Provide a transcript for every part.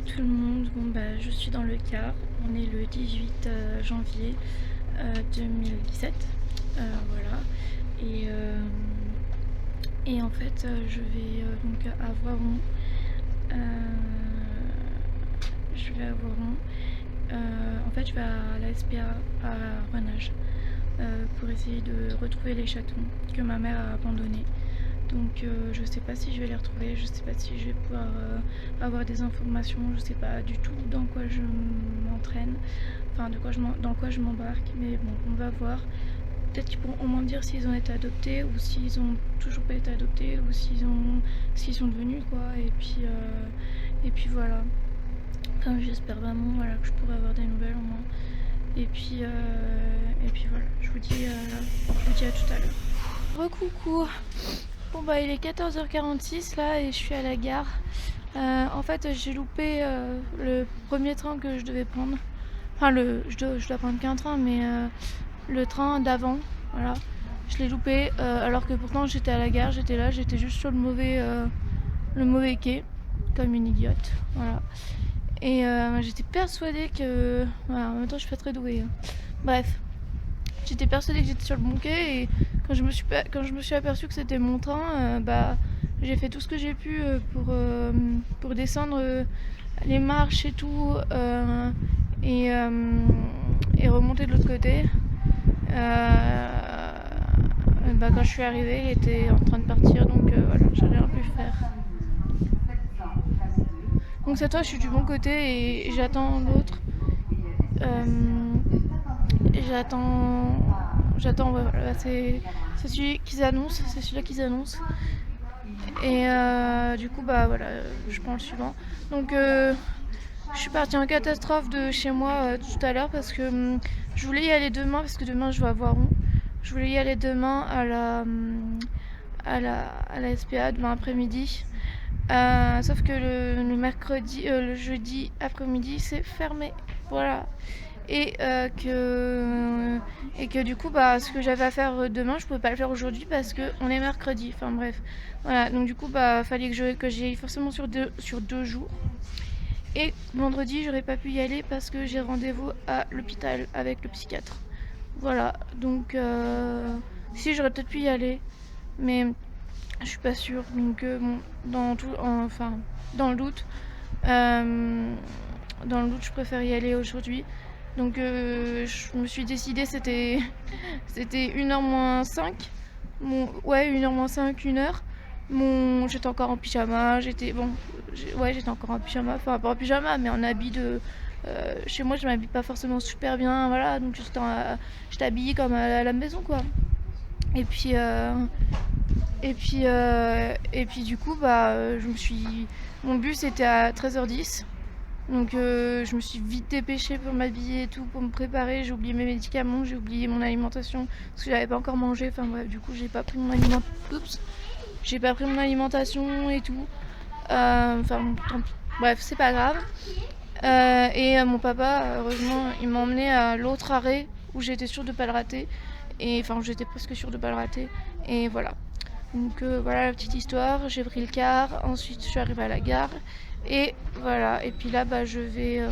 tout le monde, bon bah je suis dans le car, on est le 18 janvier 2017, voilà, et en fait je vais donc avoir euh, je vais avoir en fait je vais à la SPA à Renage pour essayer de retrouver les chatons que ma mère a abandonnés. Donc je sais pas si je vais les retrouver, je sais pas si je vais pouvoir avoir des informations, je sais pas du tout dans quoi je m'entraîne, enfin dans quoi je m'embarque, mais bon, on va voir. Peut-être qu'ils pourront au moins me dire s'ils ont été adoptés ou s'ils ont toujours pas été adoptés ou s'ils sont devenus quoi, et puis voilà. Enfin, j'espère vraiment voilà, que je pourrai avoir des nouvelles au moins. Et puis voilà, je vous dis à tout à l'heure. Recoucou. Bon bah il est 14h46 là et je suis à la gare. En fait j'ai loupé le premier train que je devais prendre. Enfin je dois prendre qu'un train mais le train d'avant, voilà. Je l'ai loupé alors que pourtant j'étais à la gare, j'étais là, j'étais juste sur le mauvais quai, comme une idiote. Voilà. Et j'étais persuadée que. Voilà, en même temps je suis pas très douée. Hein. Bref. J'étais persuadée que j'étais sur le bon quai et quand je me suis aperçue que c'était mon train, bah j'ai fait tout ce que j'ai pu pour descendre les marches et tout et, euh, et remonter de l'autre côté. Bah, quand je suis arrivée, il était en train de partir donc voilà, j'ai rien pu faire. Donc cette fois je suis du bon côté et j'attends l'autre. Euh, J'attends. J'attends, ouais, voilà, c'est celui qu'ils annoncent, c'est celui-là qu'ils annoncent. Et du coup, bah voilà, je prends le suivant. Donc, je suis partie en catastrophe de chez moi tout à l'heure parce que je voulais y aller demain parce que demain je vais avoir rond. Je voulais y aller demain à la SPA demain après-midi. Sauf que le jeudi après-midi c'est fermé. Voilà. Et que du coup bah ce que j'avais à faire demain je pouvais pas le faire aujourd'hui parce que on est mercredi, enfin bref, voilà. Donc du coup bah fallait que j'y aille forcément sur deux jours, et vendredi j'aurais pas pu y aller parce que j'ai rendez-vous à l'hôpital avec le psychiatre. Voilà, donc si j'aurais peut-être pu y aller mais je suis pas sûre, donc bon, dans le doute, euh, je préfère y aller aujourd'hui. Donc je me suis décidée, c'était 1h moins 5. Ouais, 1h moins 5, 1h. J'étais encore en pyjama, j'étais encore en pyjama, enfin pas en pyjama, mais en habit de. Chez moi, je m'habille pas forcément super bien, voilà, donc j'étais habillée comme à la maison, quoi. Et puis, et puis du coup, bah, mon bus était à 13h10. Donc je me suis vite dépêchée pour m'habiller et tout, pour me préparer. J'ai oublié mes médicaments, j'ai oublié mon alimentation parce que j'avais pas encore mangé. Enfin bref, du coup j'ai pas pris j'ai pas pris mon alimentation et tout. Enfin tant pis. Bref, c'est pas grave. Et mon papa, heureusement, il m'a emmené à l'autre arrêt où j'étais sûre de pas le rater. Et enfin, j'étais presque sûre de pas le rater. Et voilà. Donc voilà la petite histoire. J'ai pris le car. Ensuite, je suis arrivée à la gare. Et voilà. Et puis là, bah, je vais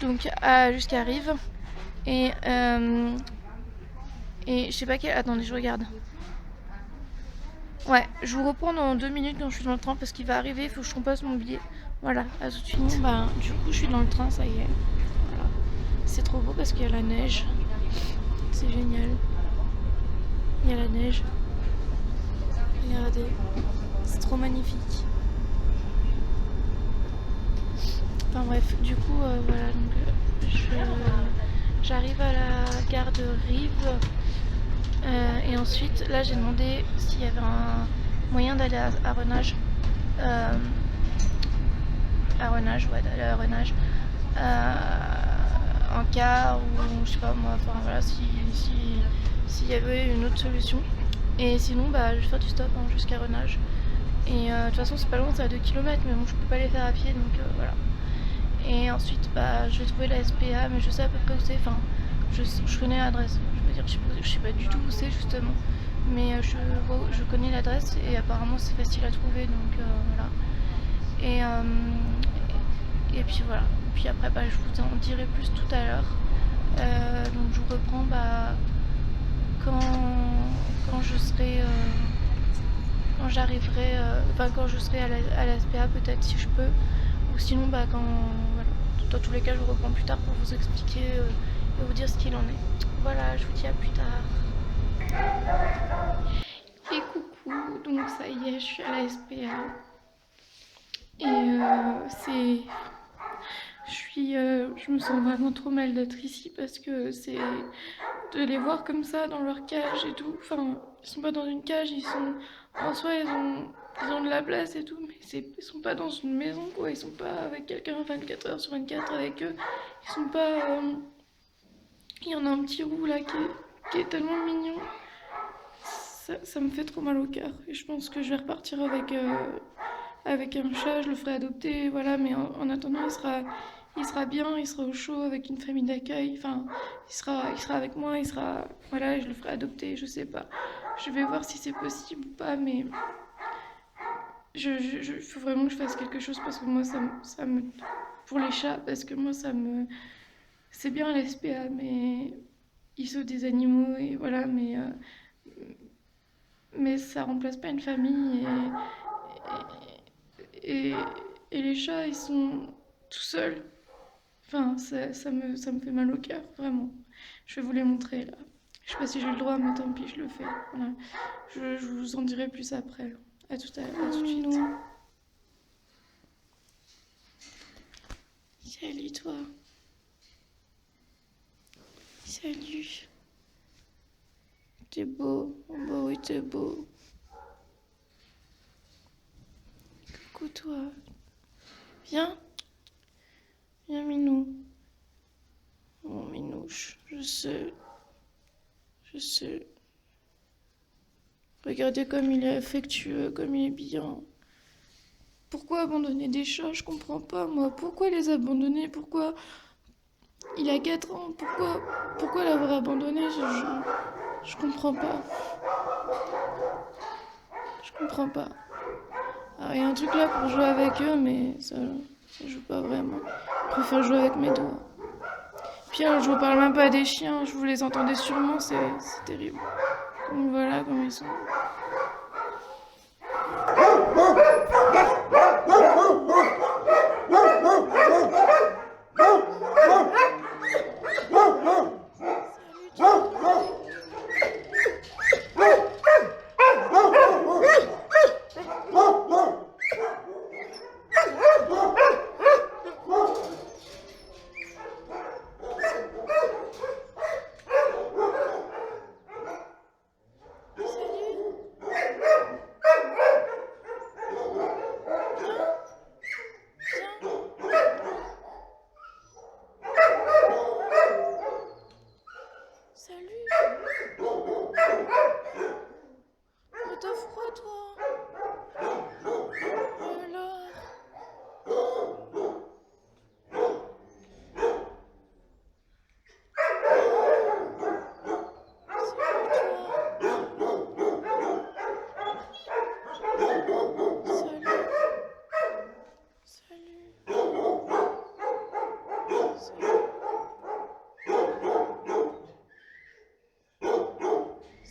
donc jusqu'à Rive. Et, et je sais pas quel. Attendez, je regarde. Ouais, je vous reprends dans 2 minutes quand je suis dans le train parce qu'il va arriver, il faut que je compose mon billet. Voilà, à tout de suite. Bon, bah, du coup, je suis dans le train, ça y est. Voilà. C'est trop beau parce qu'il y a la neige. C'est génial. Il y a la neige. Regardez. C'est trop magnifique. Enfin bref, du coup, voilà. Donc, j'arrive à la gare de Rive. Et ensuite, là, j'ai demandé s'il y avait un moyen d'aller à Renage. Ouais, d'aller à Renage. En car ou je sais pas moi, enfin voilà, s'il y avait une autre solution. Et sinon, bah, je vais faire du stop jusqu'à Renage. Et de toute façon, c'est pas loin, c'est à 2 km, mais bon, je peux pas les faire à pied, donc voilà. Et ensuite, bah, je vais trouver la SPA, mais je sais à peu près où c'est. Enfin, je connais l'adresse. Je veux dire, je sais pas du tout où c'est justement, mais je connais l'adresse et apparemment c'est facile à trouver, donc voilà. Et, euh, et puis voilà. Puis après, bah, je vous en dirai plus tout à l'heure. Donc je vous reprends quand, quand je serai... quand j'arriverai, quand je serai à la SPA peut-être si je peux, ou sinon quand, voilà. Dans tous les cas je vous reprends plus tard pour vous expliquer et vous dire ce qu'il en est. Voilà, je vous dis à plus tard. Et coucou, donc ça y est, je suis à la SPA. Et je me sens vraiment trop mal d'être ici parce que c'est de les voir comme ça dans leur cage et tout. Enfin, ils sont pas dans une cage, ils sont en soi, ils ont de la place et tout, mais ils sont pas dans une maison quoi. Ils sont pas avec quelqu'un 24 heures sur 24 avec eux. Ils sont pas. Il y en a un petit roux là qui est tellement mignon. Ça me fait trop mal au cœur. Et je pense que je vais repartir avec un chat, je le ferai adopter, voilà, mais en attendant, il sera bien, il sera au chaud avec une famille d'accueil, enfin, il sera avec moi, voilà, je le ferai adopter, je sais pas. Je vais voir si c'est possible ou pas, mais faut vraiment que je fasse quelque chose parce que moi, pour les chats, parce que moi, c'est bien l'SPA, mais ils sont des animaux et voilà, mais ça remplace pas une famille et, et les chats, ils sont tout seuls. Enfin, ça me fait mal au cœur, vraiment. Je vais vous les montrer là. Je sais pas si j'ai le droit, mais tant pis, je le fais. Voilà. Je vous en dirai plus après. À tout de suite. Salut toi. Salut. T'es beau. Oh bah oui, t'es beau. Coucou toi. Viens. Viens Minou. Mon Minouche, je sais. Je sais. Regardez comme il est affectueux, comme il est bien. Pourquoi abandonner des chats? Je comprends pas, moi. Pourquoi les abandonner? Pourquoi... Il a 4 ans. Pourquoi l'avoir abandonné? Je comprends pas. Je comprends pas. Alors, il y a un truc là pour jouer avec eux, mais ça joue pas vraiment. Je préfère jouer avec mes doigts. Puis alors, je vous parle même pas des chiens. Je vous les entendais sûrement, c'est terrible. Donc voilà comment ils sont. T'as froid, toi? Et alors? Salut.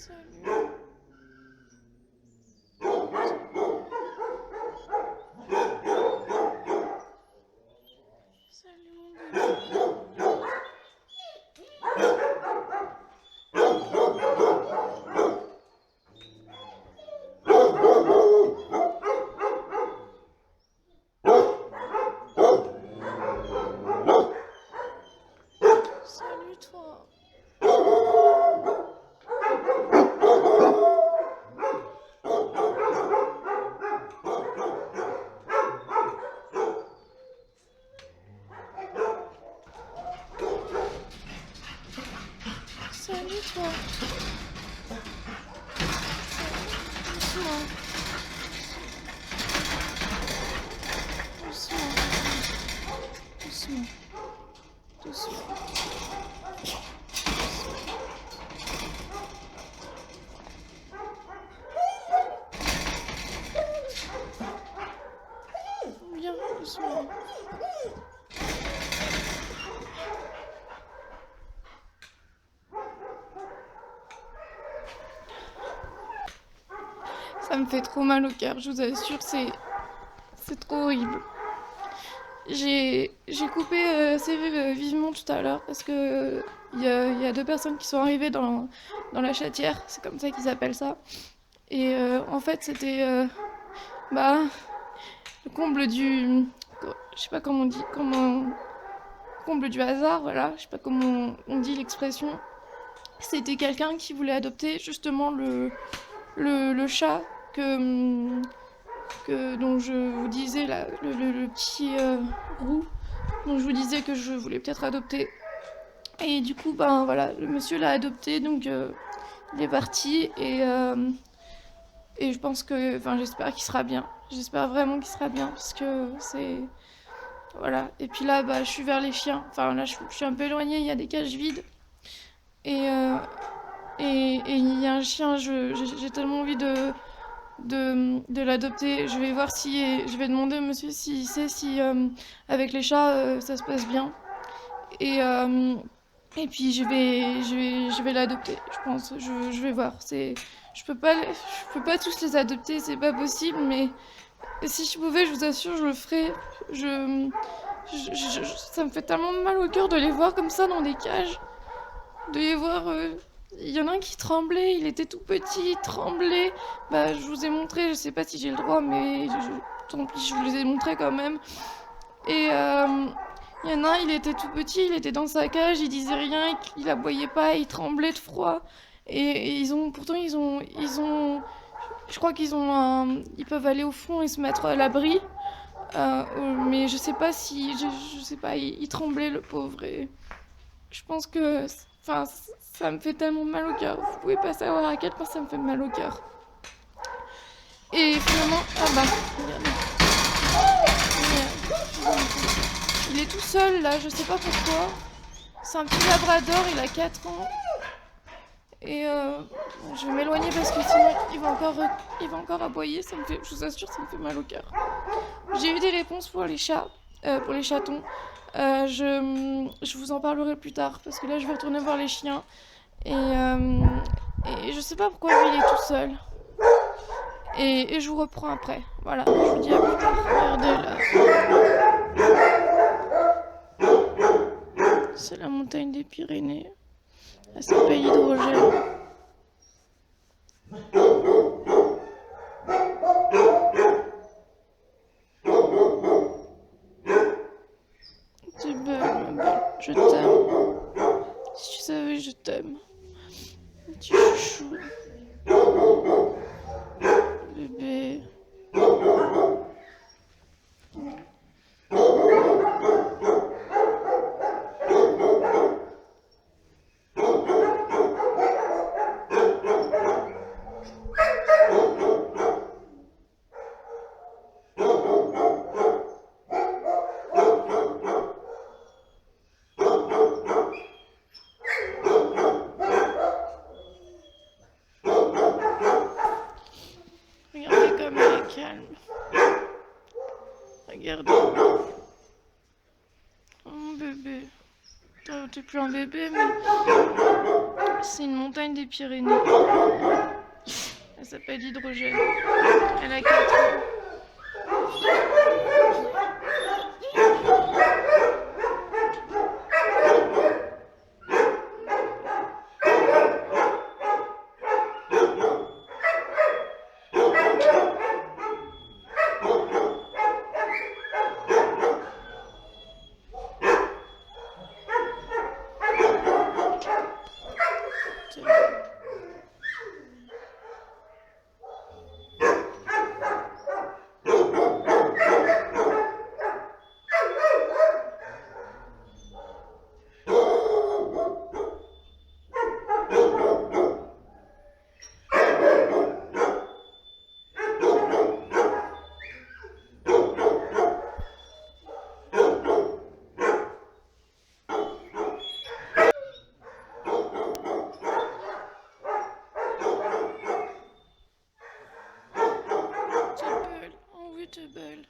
Salut. Salut toi. Salut toi. Doucement. Doucement. Doucement. Doucement. Ça me fait trop mal au cœur, je vous assure, c'est trop horrible. J'ai coupé assez vivement tout à l'heure parce que il y a deux personnes qui sont arrivées dans la chatière, c'est comme ça qu'ils appellent ça. Et en fait, c'était bah, le comble du. Je sais pas comment on dit. Comble du hasard, voilà. Je sais pas comment on dit l'expression. C'était quelqu'un qui voulait adopter justement le chat dont je vous disais, là, le petit roux, dont je vous disais que je voulais peut-être adopter. Et du coup, ben voilà, le monsieur l'a adopté, donc il est parti et je pense que, enfin, j'espère qu'il sera bien. J'espère vraiment qu'il sera bien parce que c'est, voilà. Et puis là, bah, je suis vers les chiens. Enfin là, je suis un peu éloignée. Il y a des cages vides et il y a un chien. J'ai tellement envie de l'adopter. Je vais voir si, je vais demander au monsieur s'il sait si avec les chats ça se passe bien. Et et puis je vais l'adopter, je pense. Je vais voir. Je peux pas tous les adopter, c'est pas possible. Mais si je pouvais, je vous assure, je le ferais. Ça me fait tellement mal au cœur de les voir comme ça dans des cages, de les voir. Il y en a un qui tremblait, il était tout petit, il tremblait. Bah, je vous ai montré, je sais pas si j'ai le droit, mais tant pis, je vous les ai montrés quand même. Et il y en a un, il était tout petit, il était dans sa cage, il disait rien, il aboyait pas, il tremblait de froid. Et pourtant je crois ils peuvent aller au fond et se mettre à l'abri. Mais je sais pas je sais pas, il tremblait le pauvre. Et je pense que, enfin, ça me fait tellement mal au cœur. Vous pouvez pas savoir à quel point ça me fait mal au cœur. Et finalement, ah bah, regardez. Il est tout seul là, je sais pas pourquoi. C'est un petit labrador, il a 4 ans. Et je vais m'éloigner parce que sinon il va encore aboyer. Je vous assure, ça me fait mal au cœur. J'ai eu des réponses pour les chats, pour les chatons. Je vous en parlerai plus tard parce que là je vais retourner voir les chiens. Et je sais pas pourquoi lui il est tout seul. Et je vous reprends après. Voilà, je vous dis à plus tard. Regardez là. C'est la montagne des Pyrénées. Elle s'appelle Hydrogène. Tu es belle, ma belle. Je t'aime. Si tu savais, je t'aime. Tu chouchou. Bébé. Regardez comme elle est calme. Regardez. Oh mon bébé. T'es plus un bébé, mais c'est une montagne des Pyrénées. Elle s'appelle Hydrogène. Elle a 4 ans. T'es belle.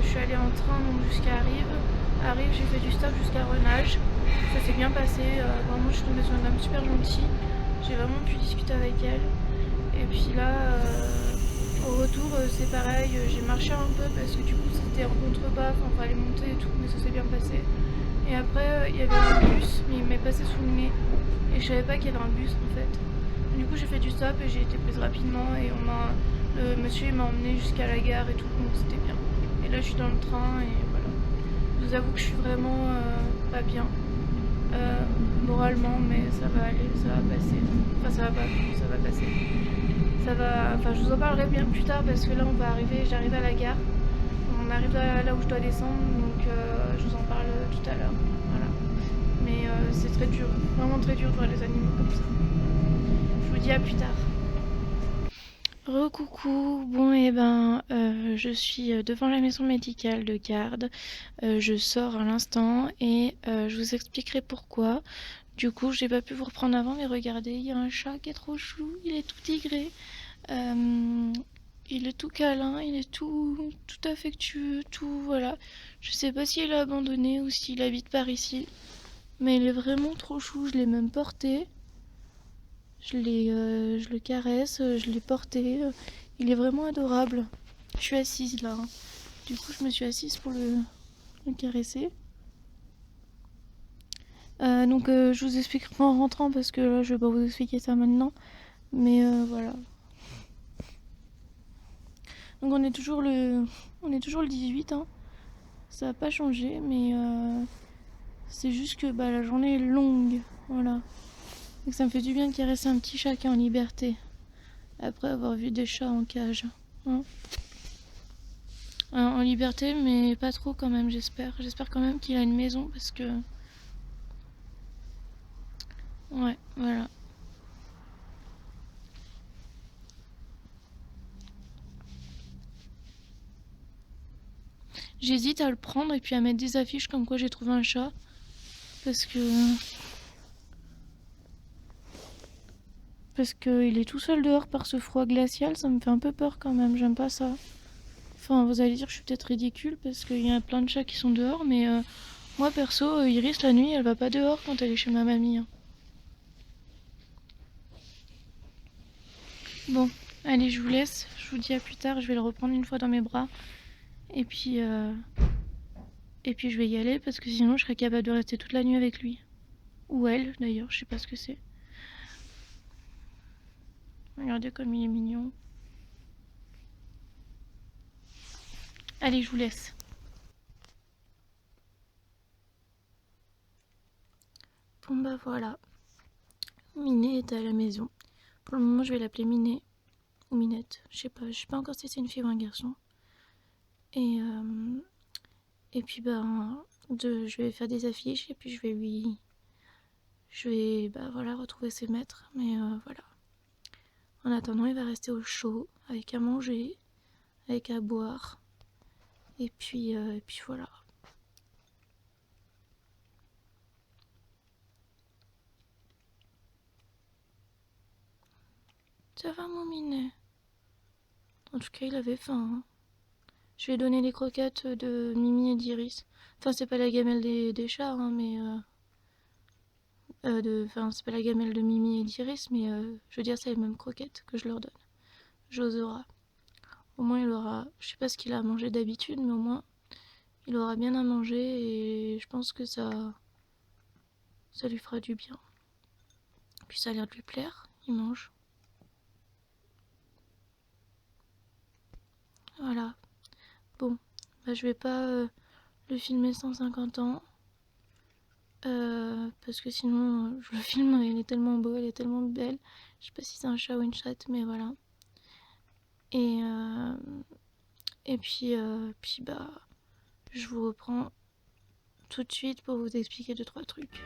je suis allée en train donc jusqu'à Arrive. Arrive, j'ai fait du stop jusqu'à Renage. Ça s'est bien passé. Vraiment, je suis tombée sur une dame super gentille. J'ai vraiment pu discuter avec elle. Et puis là, au retour, c'est pareil. J'ai marché un peu parce que du coup, c'était en contrebas. Enfin, fallait monter et tout, mais ça s'est bien passé. Et après, il y avait un bus, mais il m'est passé sous le nez. Et je savais pas qu'il y avait un bus en fait. Du coup, j'ai fait du stop et j'ai été prise rapidement. Et le monsieur m'a emmené jusqu'à la gare et tout, donc c'était bien. Et là, je suis dans le train et voilà. Je vous avoue que je suis vraiment pas bien moralement, mais ça va aller, ça va passer. Enfin, ça va pas, ça va passer. Ça va. Enfin, je vous en parlerai bien plus tard parce que là, j'arrive à la gare. On arrive là où je dois descendre, donc je vous en parle tout à l'heure. Voilà. Mais c'est très dur, vraiment très dur de voir les animaux comme ça. Je vous dis à plus tard. Recoucou, bon et je suis devant la maison médicale de garde, je sors à l'instant et je vous expliquerai pourquoi. Du coup j'ai pas pu vous reprendre avant mais regardez, il y a un chat qui est trop chou, il est tout tigré, il est tout câlin, il est tout affectueux, tout voilà. Je sais pas s'il est abandonné ou s'il habite par ici, mais il est vraiment trop chou, je l'ai même porté. Je le caresse, je l'ai porté. Il est vraiment adorable. Je suis assise là, hein. Du coup, je me suis assise pour le caresser. Je vous expliquerai en rentrant parce que là, je vais pas vous expliquer ça maintenant. Mais voilà. Donc on est toujours le 18, hein. Ça n'a pas changé, mais c'est juste que la journée est longue. Voilà. Donc ça me fait du bien de caresser un petit chat qui est en liberté. Après avoir vu des chats en cage. Hein. En liberté, mais pas trop quand même, j'espère. J'espère quand même qu'il a une maison parce que... Ouais, voilà. J'hésite à le prendre et puis à mettre des affiches comme quoi j'ai trouvé un chat. Parce que... Parce qu'il est tout seul dehors par ce froid glacial, ça me fait un peu peur quand même, j'aime pas ça. Enfin, vous allez dire que je suis peut-être ridicule parce qu'il y a plein de chats qui sont dehors, mais moi perso, Iris la nuit, elle va pas dehors quand elle est chez ma mamie. Hein. Bon, allez, je vous laisse, je vous dis à plus tard, je vais le reprendre une fois dans mes bras. Et puis je vais y aller parce que sinon je serais capable de rester toute la nuit avec lui. Ou elle d'ailleurs, je sais pas ce que c'est. Regardez comme il est mignon. Allez, je vous laisse. Bon bah voilà. Minet est à la maison. Pour le moment je vais l'appeler Minet. Ou Minette. Je sais pas encore si c'est une fille ou un garçon. Et puis je vais faire des affiches et puis je vais voilà retrouver ses maîtres. Mais voilà. En attendant il va rester au chaud, avec à manger, avec à boire. Et puis voilà. Ça va mon Minet? En tout cas il avait faim. Hein. Je vais donner les croquettes de Mimi et d'Iris. Enfin c'est pas la gamelle des chats, hein, mais c'est pas la gamelle de Mimi et d'Iris, mais je veux dire c'est les mêmes croquettes que je leur donne. J'osera. Au moins il aura, je sais pas ce qu'il a à manger d'habitude, mais au moins il aura bien à manger et je pense que ça lui fera du bien. Puis ça a l'air de lui plaire, il mange. Voilà. Bon, je vais pas le filmer 150 ans. Parce que sinon, je le filme, il est tellement beau, elle est tellement belle. Je sais pas si c'est un chat ou une chatte, mais voilà. Et, euh, puis je vous reprends tout de suite pour vous expliquer 2-3 trucs.